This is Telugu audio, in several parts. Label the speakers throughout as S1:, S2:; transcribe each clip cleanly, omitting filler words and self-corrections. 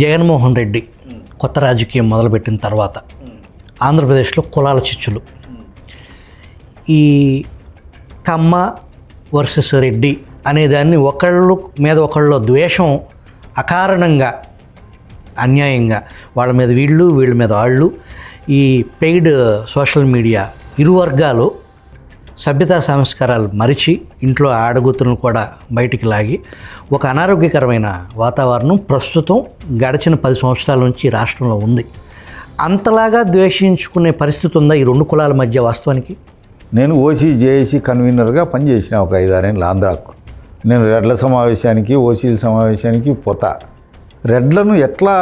S1: జగన్మోహన్ రెడ్డి కొత్త రాజకీయం మొదలుపెట్టిన తర్వాత ఆంధ్రప్రదేశ్లో కులాల చిచ్చులు, ఈ కమ్మ వర్సెస్ రెడ్డి అనేదాన్ని ఒకళ్ళు మీద ఒకళ్ళు ద్వేషం అకారణంగా అన్యాయంగా వాళ్ళ మీద వీళ్ళ మీద వాళ్ళు, ఈ పెయిడ్ సోషల్ మీడియా ఇరు వర్గాలు సభ్యతా సంస్కారాలు మరిచి ఇంట్లో ఆడగుతులను కూడా బయటికి లాగి ఒక అనారోగ్యకరమైన వాతావరణం ప్రస్తుతం గడిచిన 10 సంవత్సరాల నుంచి రాష్ట్రంలో ఉంది. అంతలాగా ద్వేషించుకునే పరిస్థితి ఉందా ఈ రెండు కులాల మధ్య వాస్తవానికి?
S2: నేను ఓసీ జేఏసీ కన్వీనర్గా పనిచేసిన ఒక 5-6 ఏళ్ళు ఆంధ్రాకు. నేను రెడ్ల సమావేశానికి, ఓసీల సమావేశానికి పోతా. రెడ్లను ఎట్లా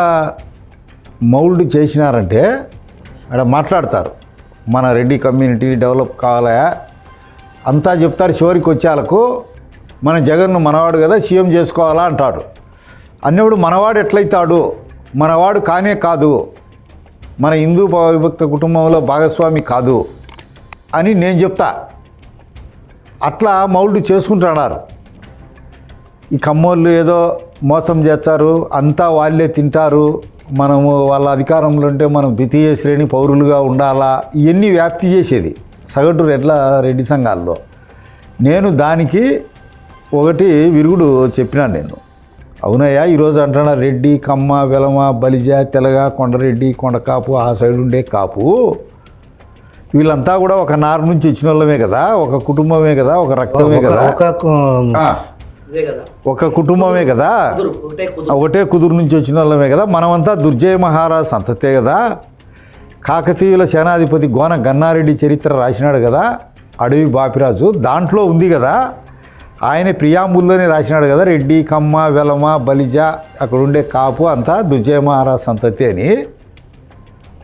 S2: మౌల్డ్ చేసినారంటే అక్కడ మాట్లాడతారు, మన రెడ్డి కమ్యూనిటీ డెవలప్ కావాలా అంతా చెప్తారు. చివరికి వచ్చేలకు మన జగన్ను మనవాడు కదా సీఎం చేసుకోవాలా అంటాడు. అన్నప్పుడు మనవాడు ఎట్లయితాడు, మనవాడు కానే కాదు, మన హిందూ విభక్త కుటుంబంలో భాగస్వామి కాదు అని నేను చెప్తా. అట్లా మౌల్డ్ చేసుకుంటున్నారు. ఈ కమ్మోళ్ళు ఏదో మోసం చేస్తారు, అంతా వాళ్ళే తింటారు, మనము వాళ్ళ అధికారంలో ఉంటే మనం ద్వితీయ శ్రేణి పౌరులుగా ఉండాలా, ఇవన్నీ వ్యాప్తి చేసేది సగటు రెడ్డి సంఘాల్లో. నేను దానికి ఒకటి విరుగుడు చెప్పినాను. నేను అవునయ్యా, ఈరోజు అంటున్నా రెడ్డి, కమ్మ, వెలమ, బలిజ, తెలగ, కొండరెడ్డి, కొండకాపు, ఆ సైడ్ ఉండే కాపు వీళ్ళంతా కూడా ఒక నారు నుంచి ఇచ్చిన వాళ్ళమే కదా, ఒక కుటుంబమే కదా, ఒక రక్తమే కదా, ఒక కుటుంబమే కదా, ఒకటే కుదురు నుంచి వచ్చిన వాళ్ళమే కదా. మనమంతా దుర్జయ మహారాజ్ సంతతే కదా. కాకతీయుల సేనాధిపతి గోన గన్నారెడ్డి చరిత్ర రాసినాడు కదా, అడవి బాపిరాజు, దాంట్లో ఉంది కదా, ఆయన ప్రియాంబుల్లోనే రాసినాడు కదా, రెడ్డి, కమ్మ, వెలమ, బలిజ, అక్కడ ఉండే కాపు అంతా దుర్జయ మహారాజ్ సంతతి అని.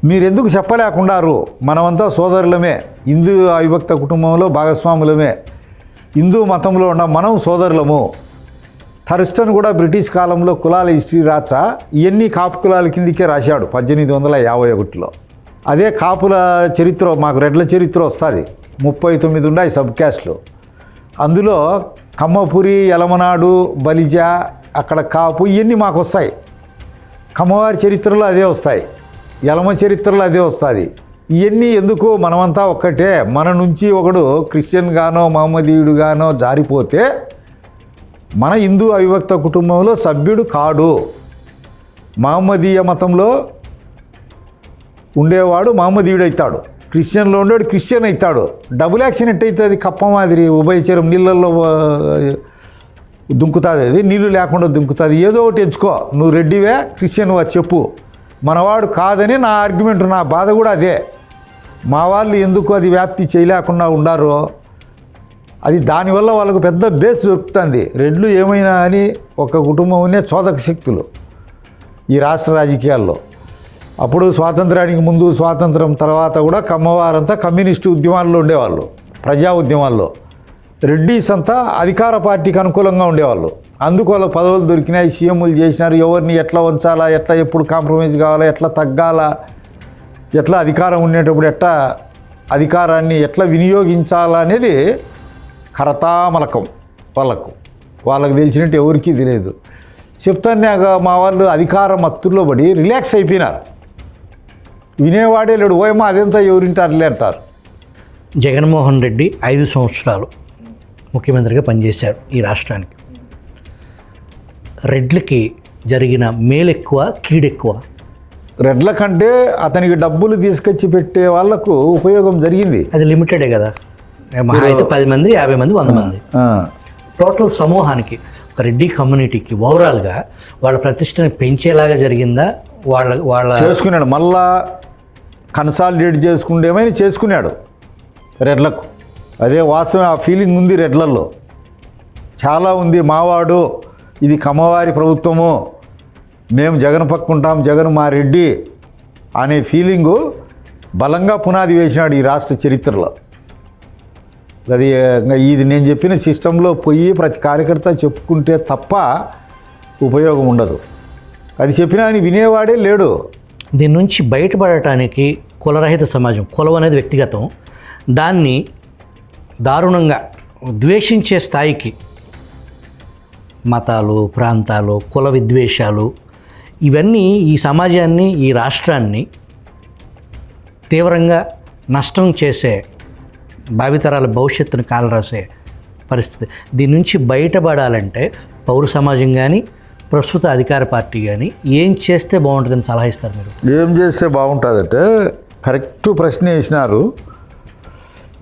S2: మీరెందుకు చెప్పలేకున్నారు? మనమంతా సోదరులమే, హిందూ అవిభక్త కుటుంబంలో భాగస్వాములమే, హిందూ మతంలో ఉన్న మనం సోదరులము. థర్స్టన్ కూడా బ్రిటిష్ కాలంలో కులాల హిస్టరీ రాచా ఇవన్నీ కాపు కులాల కిందికే రాశాడు 1851లో. అదే కాపుల చరిత్ర, మాకు రెడ్ల చరిత్ర వస్తుంది. 39 ఉన్నాయి సబ్ క్యాస్ట్లు. అందులో కమ్మపురి, యలమనాడు, బలిజ, అక్కడ కాపు ఇవన్నీ మాకు వస్తాయి. కమ్మవారి చరిత్రలో అదే వస్తాయి, యలమ చరిత్రలో అదే వస్తుంది. ఇవన్నీ ఎందుకు? మనమంతా ఒక్కటే. మన నుంచి ఒకడు క్రిస్టియన్ గానో మహమ్మదీయుడు గానో జారిపోతే మన హిందూ అవిభక్త కుటుంబంలో సభ్యుడు కాడు. మహమ్మదీయ మతంలో ఉండేవాడు మహమ్మదీయుడు అవుతాడు, క్రిస్టియన్లో ఉండేవాడు క్రిస్టియన్ అవుతాడు. డబుల్ యాక్షన్ ఎట్టయితుంది? కప్ప మాదిరి ఉభయచరం నీళ్ళల్లో దుంకుతుంది, అది నీళ్ళు లేకుండా దుంకుతుంది. ఏదో ఒకటి ఎంచుకో, నువ్వు రెడ్డివే క్రిస్టియన్వా చెప్పు. మనవాడు కాదని నా ఆర్గ్యుమెంట్, నా బాధ కూడా అదే. మా వాళ్ళు ఎందుకు అది వ్యాప్తి చేయలేకుండా ఉండారో, అది దానివల్ల వాళ్ళకు పెద్ద బేస్ దొరుకుతుంది. రెడ్లు ఏమైనా అని ఒక కుటుంబంనే చోదక శక్తులు ఈ రాష్ట్ర రాజకీయాల్లో. అప్పుడు స్వాతంత్రానికి ముందు, స్వాతంత్రం తర్వాత కూడా కమ్మవారంతా కమ్యూనిస్టు ఉద్యమాల్లో ఉండేవాళ్ళు, ప్రజా ఉద్యమాల్లో. రెడ్డిస్ అంతా అధికార పార్టీకి అనుకూలంగా ఉండేవాళ్ళు. అందుకు వాళ్ళ పదవులు దొరికినాయి, సీఎంలు చేసినారు. ఎవరిని ఎట్లా ఉంచాలా, ఎట్లా ఎప్పుడు కాంప్రమైజ్ కావాలా, ఎట్లా తగ్గాలా, ఎట్లా అధికారం ఉండేటప్పుడు ఎట్లా అధికారాన్ని ఎట్లా వినియోగించాలా అనేది కరతామలకం వాళ్ళకు తెలిసినట్టు ఎవరికీ తెలియదు. చెప్తాను, మా వాళ్ళు అధికార మత్తుల్లో పడి రిలాక్స్ అయిపోయినారు. వినేవాడే లేడు. ఓయమ్మా అదంతా ఎవరింటారులే అంటారు.
S1: జగన్మోహన్ రెడ్డి 5 సంవత్సరాలు ముఖ్యమంత్రిగా పనిచేశారు ఈ రాష్ట్రానికి. రెడ్లకి జరిగిన మేలెక్కువ కీడెక్కువ?
S2: రెడ్ల కంటే అతనికి డబ్బులు తీసుకొచ్చి పెట్టే వాళ్లకు ఉపయోగం జరిగింది.
S1: అది లిమిటెడే కదా, మహా అయితే 10 మంది, 50 మంది, 100 మంది. టోటల్ సమూహానికి, ఒక రెడ్డి కమ్యూనిటీకి ఓవరాల్గా వాళ్ళ ప్రతిష్టని పెంచేలాగా జరిగిందా? వాళ్ళ
S2: చేసుకున్నాడు, మళ్ళా కన్సాలిడేట్ చేసుకుంటేమైనా చేసుకున్నాడు రెడ్లకు. అదే వాస్తవం, ఆ ఫీలింగ్ ఉంది రెడ్లలో, చాలా ఉంది. మావాడు, ఇది కమ్మవారి ప్రభుత్వము, మేము జగన్ పక్కుంటాం, జగన్ మా రెడ్డి అనే ఫీలింగు బలంగా పునాది వేసినాడు ఈ రాష్ట్ర చరిత్రలో. అది ఇది నేను చెప్పిన సిస్టంలో పోయి ప్రతి కార్యకర్త చెప్పుకుంటే తప్ప ఉపయోగం ఉండదు. అది చెప్పినా అని వినేవాడే లేడు.
S1: దీని నుంచి బయటపడటానికి కులరహిత సమాజం, కులం అనేది వ్యక్తిగతం, దాన్ని దారుణంగా ద్వేషించే స్థాయికి మతాలు, ప్రాంతాలు, కుల విద్వేషాలు ఇవన్నీ ఈ సమాజాన్ని, ఈ రాష్ట్రాన్ని తీవ్రంగా నష్టం చేసే, భావితరాల భవిష్యత్తును కాలరాసే పరిస్థితి. దీని నుంచి బయటపడాలంటే పౌర సమాజం కానీ, ప్రస్తుత అధికార పార్టీ కానీ ఏం చేస్తే బాగుంటుందని సలహా ఇస్తారు మీరు?
S2: ఏం చేస్తే బాగుంటుందంటే, కరెక్ట్ ప్రశ్న వేసినారు.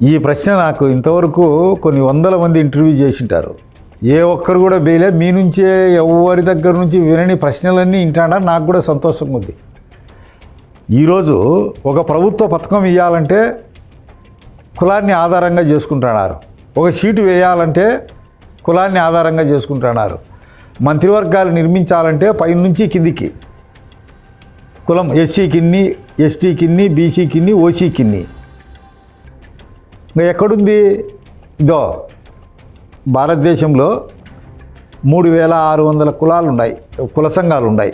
S2: ఈ ప్రశ్న నాకు ఇంతవరకు కొన్ని వందల మంది ఇంటర్వ్యూ చేసింటారు. ఏ ఒక్కరు కూడా బేలే. మీ నుంచే ఎవరి దగ్గర నుంచి వినని ప్రశ్నలన్నీ వింటాడా, నాకు కూడా సంతోషంగా ఉంది. ఈరోజు ఒక ప్రభుత్వ పథకం ఇవ్వాలంటే కులాన్ని ఆధారంగా చేసుకుంటున్నారు. ఒక సీటు వేయాలంటే కులాన్ని ఆధారంగా చేసుకుంటున్నారు. మంత్రివర్గాలు నిర్మించాలంటే పైనుంచి కిందికి కులం, ఎస్సీకిన్ని, ఎస్టీకిన్ని, బీసీకిన్ని, ఓసీకిన్ని. ఇంకా ఎక్కడుంది? ఇదో భారతదేశంలో 3600 కులాలు ఉన్నాయి, కుల సంఘాలు ఉన్నాయి.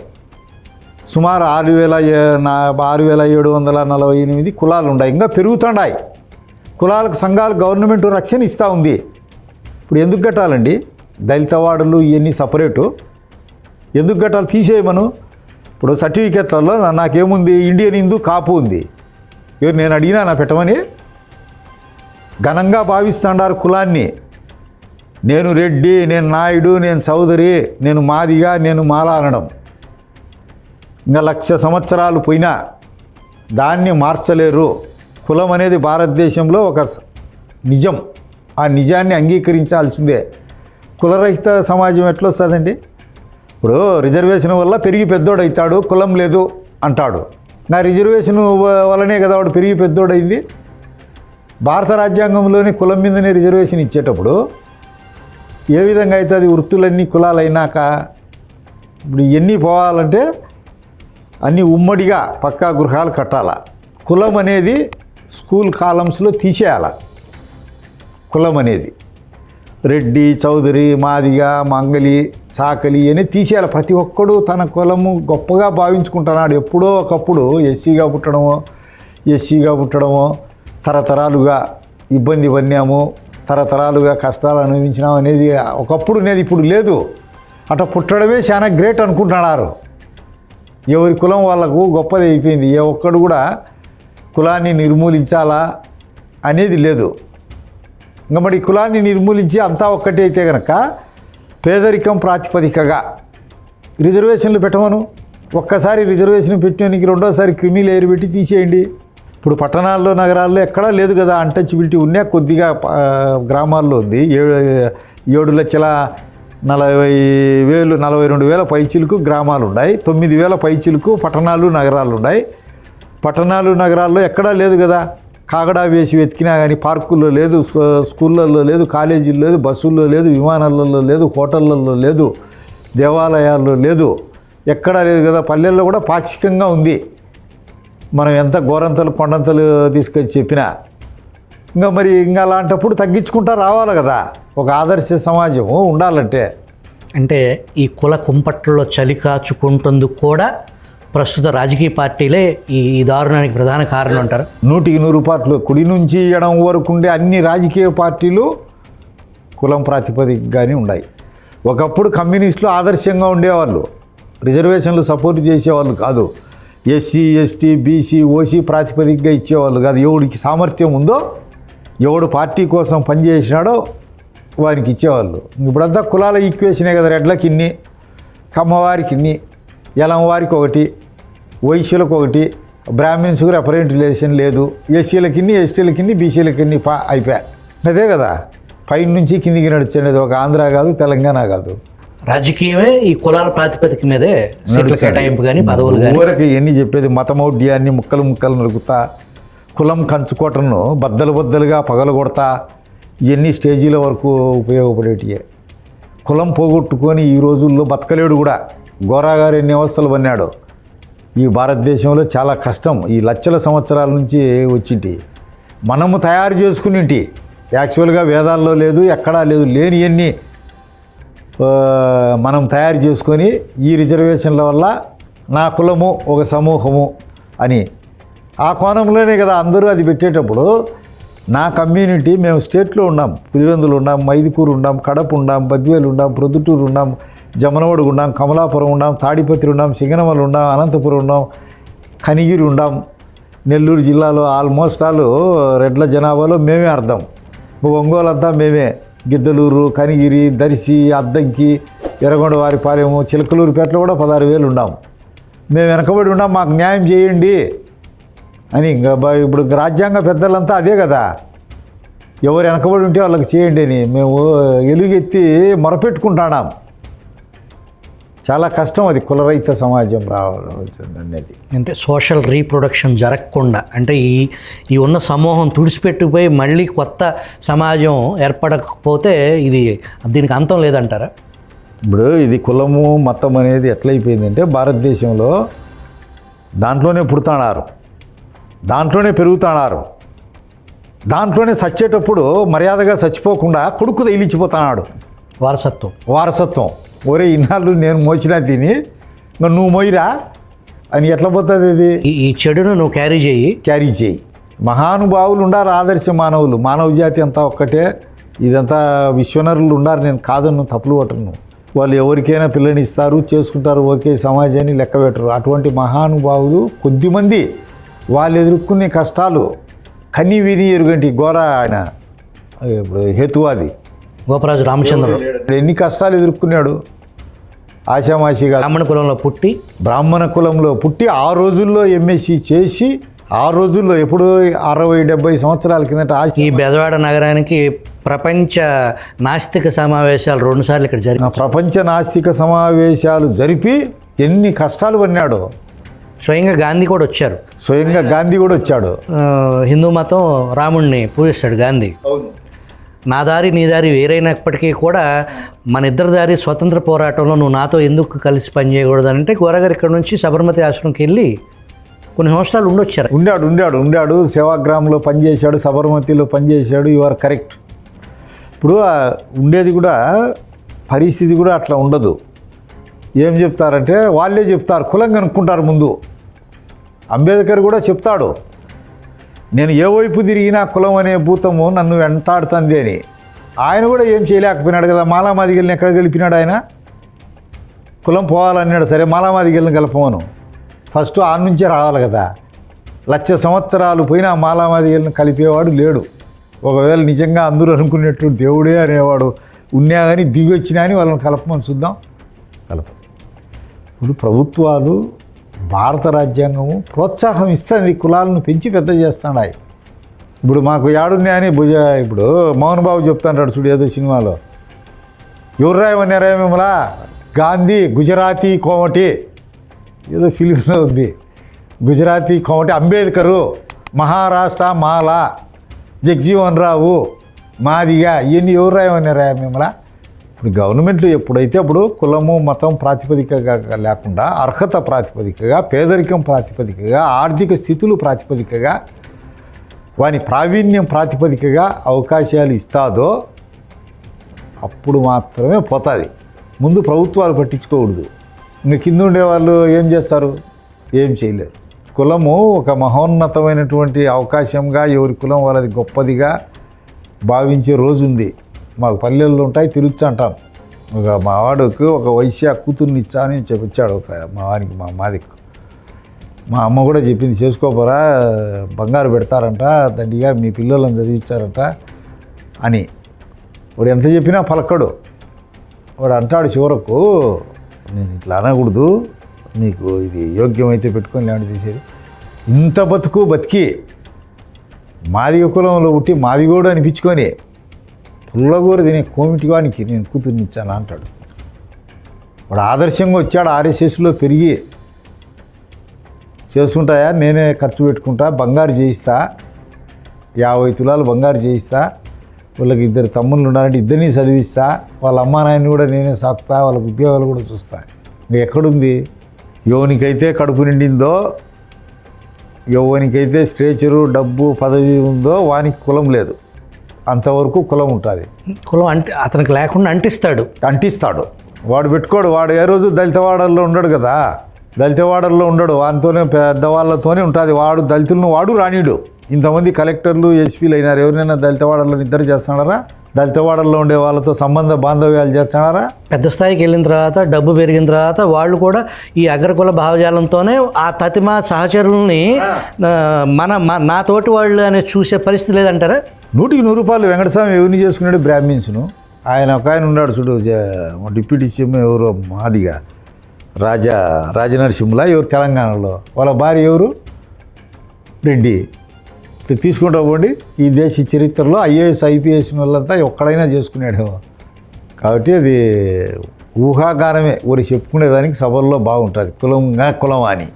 S2: సుమారు 6748 కులాలు ఉన్నాయి. ఇంకా పెరుగుతున్నాయి కులాలకు. సంఘాలు గవర్నమెంట్ రక్షణ ఇస్తూ ఉంది. ఇప్పుడు ఎందుకు కట్టాలండి? దళిత వార్డులు ఇవన్నీ సపరేటు ఎందుకు కట్టాలి? తీసేయమను. ఇప్పుడు సర్టిఫికెట్లలో నాకేముంది? ఇండియన్ హిందూ, కాపు ఉంది. ఎవరు నేను అడిగినా నా పెట్టమని? ఘనంగా భావిస్తున్నారు కులాన్ని. నేను రెడ్డి, నేను నాయుడు, నేను చౌదరి, నేను మాదిగా, నేను మాల అనడం. ఇంకా 1,00,000 సంవత్సరాలు పోయినా దాన్ని మార్చలేరు. కులం అనేది భారతదేశంలో ఒక నిజం. ఆ నిజాన్ని అంగీకరించాల్సిందే. కులరహిత సమాజం ఎట్లా వస్తుందండి? ఇప్పుడు రిజర్వేషన్ వల్ల పెరిగి పెద్దోడు అవుతాడు, కులం లేదు అంటాడు. నా రిజర్వేషన్ వల్లనే కదా వాడు పెరిగి పెద్దోడైంది. భారత రాజ్యాంగంలోని కులం మీదనే రిజర్వేషన్ ఇచ్చేటప్పుడు ఏ విధంగా అవుతుంది? వృత్తులన్నీ కులాలైనాక ఇప్పుడు ఇవన్నీ పోవాలంటే అన్నీ ఉమ్మడిగా పక్కా గృహాలు కట్టాల. కులం అనేది స్కూల్ కాలమ్స్లో తీసేయాల. కులం అనేది రెడ్డి, చౌదరి, మాదిగ, మంగలి, చాకలి అని తీసేయాలి. ప్రతి ఒక్కడు తన కులము గొప్పగా భావించుకుంటున్నాడు. ఎప్పుడో ఒకప్పుడు ఎస్సీగా పుట్టడమో తరతరాలుగా ఇబ్బంది పడినాము, తరతరాలుగా కష్టాలు అనుభవించినాం అనేది ఒకప్పుడు అనేది ఇప్పుడు లేదు. అట్లా పుట్టడమే చాలా గ్రేట్ అనుకుంటున్నారు. ఎవరి కులం వాళ్ళకు గొప్పది అయిపోయింది. ఏ ఒక్కడు కూడా కులాన్ని నిర్మూలించాలా అనేది లేదు. ఇంకా మరి కులాన్ని నిర్మూలించి అంతా ఒక్కటే అయితే కనుక పేదరికం ప్రాతిపదికగా రిజర్వేషన్లు పెట్టమను. ఒక్కసారి రిజర్వేషన్ పెట్టడానికి రెండోసారి క్రిమి లేయర్ పెట్టి తీసేయండి. ఇప్పుడు పట్టణాల్లో, నగరాల్లో ఎక్కడా లేదు కదా అన్టచబిలిటీ. ఉన్నా కొద్దిగా గ్రామాల్లో ఉంది. 7,40,000 పైచీలకు గ్రామాలు ఉన్నాయి. 9,000 పైచీలకు పట్టణాలు, నగరాలు ఉన్నాయి. పట్టణాలు, నగరాల్లో ఎక్కడా లేదు కదా. కాగడా వేసి వెతికినా కానీ పార్కుల్లో లేదు, స్కూళ్ళల్లో లేదు, కాలేజీల్లో లేదు, బస్సుల్లో లేదు, విమానాలలో లేదు, హోటళ్ళల్లో లేదు, దేవాలయాల్లో లేదు, ఎక్కడా లేదు కదా. పల్లెల్లో కూడా పాక్షికంగా ఉంది. మనం ఎంత గోరంతలు కొండంతలు తీసుకొచ్చి చెప్పినా ఇంకా అలాంటప్పుడు తగ్గించుకుంటా రావాలి కదా. ఒక ఆదర్శ సమాజం ఉండాలంటే.
S1: అంటే ఈ కుల కుంపట్లలో చలి కాచుకుంటుంది కూడా ప్రస్తుత రాజకీయ పార్టీలే ఈ దారుణానికి ప్రధాన కారణం అంటారు.
S2: 100% కుడి నుంచి ఎడం వరకు ఉండే అన్ని రాజకీయ పార్టీలు కులం ప్రాతిపదికగానే ఉన్నాయి. ఒకప్పుడు కమ్యూనిస్టులు ఆదర్శంగా ఉండేవాళ్ళు, రిజర్వేషన్లు సపోర్ట్ చేసేవాళ్ళు కాదు. ఎస్సీ, ఎస్టీ, బీసీ, ఓసీ ప్రాతిపదికగా ఇచ్చేవాళ్ళు కాదు. ఎవడికి సామర్థ్యం ఉందో, ఎవడు పార్టీ కోసం పనిచేసినాడో వారికి ఇచ్చేవాళ్ళు. ఇప్పుడంతా కులాల ఈక్వేషనే కదా. రెడ్లకి ఇన్ని, కమ్మవారికి ఇన్ని, ఎలం వారికి ఒకటి, వైశ్యులకు ఒకటి, బ్రాహ్మిన్స్కు రిప్రజెంటేషన్ లేదు, ఎస్సీలకి ఇన్ని, ఎస్టీలకి ఇన్ని, బీసీలకి ఇన్ని అయిపోయా. అదే కదా పైన నుంచి కిందికి నడిచేది. ఒక ఆంధ్ర కాదు, తెలంగాణ కాదు.
S1: రాజకీయమే ఈ కులాల ప్రాతిపదిక మీదే కేటాయింపు కానీ పదవులు కానీ.
S2: ఊరికి ఎన్ని చెప్పేది? మతమౌఢ్యాన్ని ముక్కలు నలుగుతా, కులం కంచుకోటను బద్దలుగా పగలగొడతా, ఇవన్నీ స్టేజీల వరకు ఉపయోగపడేటివే. కులం పోగొట్టుకొని ఈ రోజుల్లో బతకలేడు కూడా. గోరాగారు ఎన్ని అవస్థలు పన్నాడు. ఈ భారతదేశంలో చాలా కష్టం. ఈ లక్షల సంవత్సరాల నుంచి వచ్చింటి మనము తయారు చేసుకునింటి. యాక్చువల్గా వేదాల్లో లేదు, ఎక్కడా లేదు. లేని ఎన్ని మనం తయారు చేసుకొని ఈ రిజర్వేషన్ల వల్ల నా కులము ఒక సమూహము అని ఆ కోణంలోనే కదా అందరూ అది పెట్టేటప్పుడు. నా కమ్యూనిటీ, మేము స్టేట్లో ఉన్నాం, పులివెందులు ఉన్నాం, మైదుకూరు ఉన్నాం, కడప ఉన్నాం, బద్వేలు ఉన్నాం, ప్రొద్దుటూరు ఉన్నాం, జమనవడు ఉండాం, కమలాపురం ఉండాం, తాడిపత్రి ఉండాం, సింగనమల ఉండాం, అనంతపురం ఉండాం, కనిగిరి ఉండాం. నెల్లూరు జిల్లాలో ఆల్మోస్ట్ ఆల్ రెడ్ల జనాభాలో మేమే అర్థం. ఒంగోలు అంతా మేమే. గిద్దలూరు, కనిగిరి, దర్శి, అద్దంకి, ఎర్రగొండవారిపాలెము, చిలకలూరుపేటలో కూడా 16,000 ఉండాం. మేము వెనకబడి ఉన్నాం, మాకు న్యాయం చేయండి అని. ఇంకా ఇప్పుడు రాజ్యాంగ పెద్దలంతా అదే కదా, ఎవరు వెనకబడి ఉంటే వాళ్ళకి చేయండి అని మేము ఎలుగెత్తి మొరపెట్టుకుంటున్నాం. చాలా కష్టం అది కులరహిత సమాజం రావడం అనేది.
S1: అంటే సోషల్ రీప్రొడక్షన్ జరగకుండా, అంటే ఈ ఉన్న సమూహం తుడిచిపెట్టుకుపోయి మళ్ళీ కొత్త సమాజం ఏర్పడకపోతే దీనికి అంతం లేదంటారా?
S2: ఇప్పుడు ఇది కులము మతం అనేది ఎట్లయిపోయిందంటే భారతదేశంలో దాంట్లోనే పుడుతున్నారు, దాంట్లోనే పెరుగుతున్నారు, దాంట్లోనే చచ్చేటప్పుడు మర్యాదగా చచ్చిపోకుండా కొడుకు తగిలించిపోతున్నాడు. వారసత్వం. ఒరే ఇన్నాళ్ళు నేను మోచినా తిని నువ్వు మోయిరా అని ఎట్లా పోతుంది? ఇది
S1: ఈ చెడును నువ్వు క్యారీ చేయి. మహానుభావులు ఉండారు, ఆదర్శ మానవులు. మానవ జాతి అంతా ఒక్కటే, ఇదంతా విశ్వనరులు ఉండారు. నేను కాదన్ను, తప్పులు పట్టను. వాళ్ళు ఎవరికైనా పిల్లని ఇస్తారు, చేసుకుంటారు, ఒకే సమాజాన్ని లెక్క పెట్టరు. అటువంటి మహానుభావులు కొద్దిమంది వాళ్ళు ఎదుర్కొనే కష్టాలు కన్నీ విని ఎరుగంటి ఘోర ఆయన ఇప్పుడు హేతువాది గోపరాజు రామచంద్రుడు
S2: ఎన్ని కష్టాలు ఎదుర్కొన్నాడు. ఆశామాషిగా బ్రాహ్మణ కులంలో పుట్టి ఆ రోజుల్లో ఎంఎస్సి చేసి, ఆ రోజుల్లో ఎప్పుడు 60-70 సంవత్సరాల కిందట
S1: ఈ బెజవాడ నగరానికి ప్రపంచ నాస్తిక సమావేశాలు 2 సార్లు ఇక్కడ జరిగిన
S2: ప్రపంచ నాస్తిక సమావేశాలు జరిపి ఎన్ని కష్టాలు పడినాడు.
S1: స్వయంగా గాంధీ కూడా వచ్చాడు. హిందూ మతం రాముణ్ణి పూజిస్తాడు గాంధీ. నా దారి నీ దారి వేరైనప్పటికీ కూడా మన ఇద్దరి దారి స్వతంత్ర పోరాటంలో నువ్వు నాతో ఎందుకు కలిసి పనిచేయకూడదు అంటే గోరగారు ఇక్కడ నుంచి సబర్మతి ఆశ్రమంకి వెళ్ళి కొన్ని సంవత్సరాలు ఉండొచ్చారు.
S2: ఉండాడు సేవాగ్రామంలో పనిచేశాడు, సబర్మతిలో పనిచేశాడు. You are correct. ఇప్పుడు ఉండేది కూడా పరిస్థితి కూడా అట్లా ఉండదు. ఏం చెప్తారంటే వాళ్ళే చెప్తారు, కులం కనుక్కుంటారు ముందు. అంబేద్కర్ కూడా చెప్తాడు, నేను ఏ వైపు తిరిగినా కులం అనే భూతము నన్ను వెంటాడుతుంది అని. ఆయన కూడా ఏం చేయలేకపోయినాడు కదా. మాలామాదిగల్ని ఎక్కడ గెలిపినాడు ఆయన? కులం పోవాలన్నాడు, సరే మాలామాదిగల్ని గెలపమను. ఫస్ట్ ఆ నుంచే రావాలి కదా. 1,00,000 సంవత్సరాలు పోయినా మాలామాదిగల్ని కలిపేవాడు లేడు. ఒకవేళ నిజంగా అందరూ అనుకున్నట్టు దేవుడే అనేవాడు ఉన్నా కానీ దిగి వచ్చినా అని వాళ్ళని కలపమని చూద్దాం, కలపదు. ఇప్పుడు ప్రభుత్వాలు, భారత రాజ్యాంగము ప్రోత్సాహం ఇస్తుంది, కులాలను పెంచి పెద్ద చేస్తున్నాయి. ఇప్పుడు మాకు యాడున్నాయని ఇప్పుడు మోహన్ బాబు చెప్తాంటాడు చూడు ఏదో సినిమాలో, ఎవరు రాయమన్నారా మిమ్మల్ని? గాంధీ గుజరాతీ కోమటి ఏదో ఫిలింలో ఉంది. గుజరాతీ కోమటి అంబేద్కరు, మహారాష్ట్ర మాల, జగ్జీవన్ రావు, మాదిగా ఇవన్నీ ఎవరు రాయమన్నారా మిమ్మల్ని? ఇప్పుడు గవర్నమెంట్లు ఎప్పుడైతే అప్పుడు కులము మతం ప్రాతిపదికగా లేకుండా అర్హత ప్రాతిపదికగా, పేదరికం ప్రాతిపదికగా, ఆర్థిక స్థితులు ప్రాతిపదికగా, వాని ప్రావీణ్యం ప్రాతిపదికగా అవకాశాలు ఇస్తాదో అప్పుడు మాత్రమే పోతుంది. ముందు ప్రభుత్వాలు పట్టించుకోకూడదు. ఇంకా కింద ఉండేవాళ్ళు ఏం చేస్తారు? ఏం చేయలేరు. కులము ఒక మహోన్నతమైనటువంటి అవకాశంగా, ఎవరి కులం వాళ్ళది గొప్పదిగా భావించే రోజు ఉంది. మాకు పల్లెల్లో ఉంటాయి, తిరుగుతూ అంటాం. ఒక మావాడికి ఒక వైశ్య కూతుర్ని ఇచ్చా అని చెప్పొచ్చాడు ఒక మావానికి, మా మాదికు. మా అమ్మ కూడా చెప్పింది, చేసుకోపోరా బంగారు పెడతారంట, దండిగా మీ పిల్లలను చదివించారంట అని. వాడు ఎంత చెప్పినా పలకడు. వాడు అంటాడు చివరకు, నేను ఇట్లా అనకూడదు, మీకు ఇది యోగ్యమైతే పెట్టుకొని లేని తీసేది. ఇంత బతికి మాదిగ కులంలో పుట్టి మాదిగోడు అనిపించుకొని పుల్లగూర తినే కోమిటివానికి నేను కూతుర్నిచ్చాను అంటాడు. వాడు ఆదర్శంగా వచ్చాడు, ఆర్ఎస్ఎస్లో పెరిగి చేసుకుంటాయా, నేనే ఖర్చు పెట్టుకుంటా, బంగారు చేయిస్తా, 50 తులాలు బంగారు చేయిస్తా, వాళ్ళకి 2 తమ్ముళ్ళు ఉండాలంటే 2ని చదివిస్తా, వాళ్ళ అమ్మా నాయన్ని కూడా నేనే సాకుతా, వాళ్ళకి ఉద్యోగాలు కూడా చూస్తా. ఇంకా ఎక్కడుంది? యోనికైతే కడుపు నిండిందో, యవ్వనికైతే స్ట్రేచరు, డబ్బు, పదవి ఉందో వానికి కులం లేదు. అంతవరకు కులం ఉంటుంది.
S1: కులం అంటే అతనికి లేకుండా
S2: అంటిస్తాడు. వాడు పెట్టుకోడు. వాడు ఏ రోజు దళితవాడల్లో ఉండడు కదా, దళితవాడల్లో ఉండడు, వానితోనే పెద్దవాళ్ళతోనే ఉంటుంది. వాడు దళితులను వాడు రానీడు. ఇంతమంది కలెక్టర్లు, ఎస్పీలు అయినారు, ఎవరినైనా దళితవాడల్లో నిద్ర చేస్తున్నారా? దళితవాడల్లో ఉండే వాళ్ళతో సంబంధ బాంధవ్యాలు చేస్తున్నారా?
S1: పెద్ద స్థాయికి వెళ్ళిన తర్వాత డబ్బు పెరిగిన తర్వాత వాళ్ళు కూడా ఈ అగ్రకుల భావజాలంతోనే ఆ తతిమ సహచరుల్ని నా తోటి వాళ్ళు అనేది చూసే పరిస్థితి లేదంటారా?
S2: 100% వెంకటస్వామి ఎవరిని చేసుకున్నాడు? బ్రాహ్మిన్స్ను. ఒక ఆయన ఉన్నాడు చూడు, డిప్యూటీ సీఎం ఎవరు, మాదిగా రాజనరసింహుల ఎవరు తెలంగాణలో, వాళ్ళ భార్య ఎవరు? రెడ్డి. ఇట్లా తీసుకుంటా పోండి. ఈ దేశ చరిత్రలో ఐఏఎస్ ఐపీఎస్ వాళ్ళంతా ఒక్కడైనా చేసుకునేడేమో. కాబట్టి అది ఊహాగానమే. ఊరి చెప్పుకునేదానికి సభల్లో బాగుంటుంది, కులం అని.